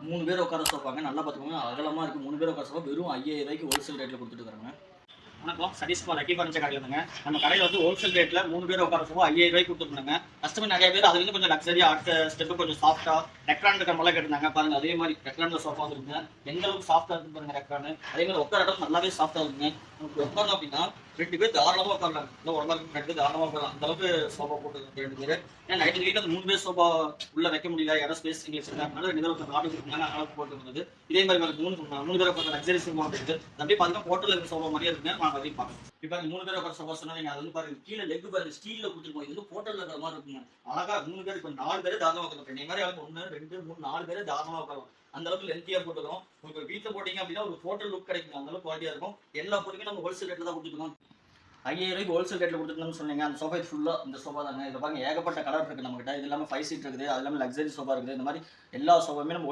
3 பேர் உட்கார சோஃபாங்க. நல்லா பார்த்துக்கோங்க. அகலமா இருக்கு. 3 பேர் உட்கார சோஃபா வெறும் 5000 ரூபாய்க்கு ஹோல்சேல் ரேட்ல கொடுத்துட்டு இருக்காங்க. வணக்கம், சதீஷ்குமார் லக்கி ஃபர்னிச்சர் கடையில் வந்துங்க. நம்ம கடையில் வந்து ஹோல்சேல் ரேட்ல 3 பேர் உட்கார சோஃபா 5000 ரூபாய்க்கு கொடுத்துருந்தாங்க. கஸ்டமர் நிறைய பேர் அதுலேருந்து கொஞ்சம் லக்ஸரியா அடுத்த ஸ்டெப்பு கொஞ்சம் சாஃப்டா ரெக்ரான் இருக்கிற மாதிரிலாம் கேட்டிருந்தாங்க. பாருங்க, அதே மாதிரி ரெக்ரான்ல சோஃபா வந்துருக்குங்க. எந்த அளவுக்கு சாஃப்டா இருக்கு பாருங்க ரெக்ரான். அதே மாதிரி உட்கார இடம் நல்லாவே சாஃப்டா இருக்குங்க. நமக்கு உட்காரணும் அப்படின்னா 2 பேர் தாராளமாக உட்காரலாம். இல்லை உடம்பா இருக்கு 2 பேர் தாராளமாக உட்காரலாம். அந்த அளவுக்கு சோஃபா போட்டு 2 பேர். ஏன்னா நைட்டு வீட்டில் அந்த 3 பேர் சோஃபா உள்ள வைக்க முடியல, இடம் ஸ்பேஸ் இங்கிலீஷ் அதனால 2 பேர் ஆர்டர் கொடுத்தாங்க. அளவுக்கு போட்டு இருந்தது. இதே மாதிரி 3 பேர் உட்கார லக்ஸரி சோஃபா இருக்குது. அப்படியே பார்த்தீங்கன்னா ஹோட்டலில் இருக்கிற சோஃபா மாதிரியே இருக்குங்க. நான் அதையும் பார்க்கணும். இப்போ 3 பேர் உட்கார சோஃபா சொன்னா நீங்க அது வந்து பாருங்க, கீழே லெக் பாருங்க ஸ்டீல்ல கொடுத்துருக்கோம். இது வந்து ஹோட்டலில் இருக்கிற மாதிரி இருக்குங்க. அழகா 3 பேர் இப்போ 4 பேர் தாராளமாக உட்காந்து நீ மாதிரி 1 2 3 4 பேர் தாராளமாக உட்காரும். அந்த அளவுக்கு லென்த்தியா போட்டுருக்கோம். உங்களுக்கு வீட்டில் போட்டீங்க அப்படின்னா ஒரு ஹோட்டல் லுக் கிடைக்கும். அந்த அளவுக்கு குவாலிட்டியா இருக்கும். எல்லா பொருளுமே நம்ம ஹோல்சேல் ரேட்ல தான் கொடுத்துருக்கோம். 5000 ரூபாய்க்கு ஹோல்சேல் ரேட்ல கொடுத்துருந்தோம்னு சொன்னீங்க. அந்த சோஃபா ஃபுல்லா இந்த சோஃபா தாங்க. இதை பாருங்க, ஏகப்பட்ட கலர் இருக்கு நம்ம கிட்ட. இது இல்லாமல் 5 சீட் இருக்குது, அது இல்லாமல் லக்ஸரி சோஃபா இருக்குது. இந்த மாதிரி எல்லா சோஃபாவுமே நம்ம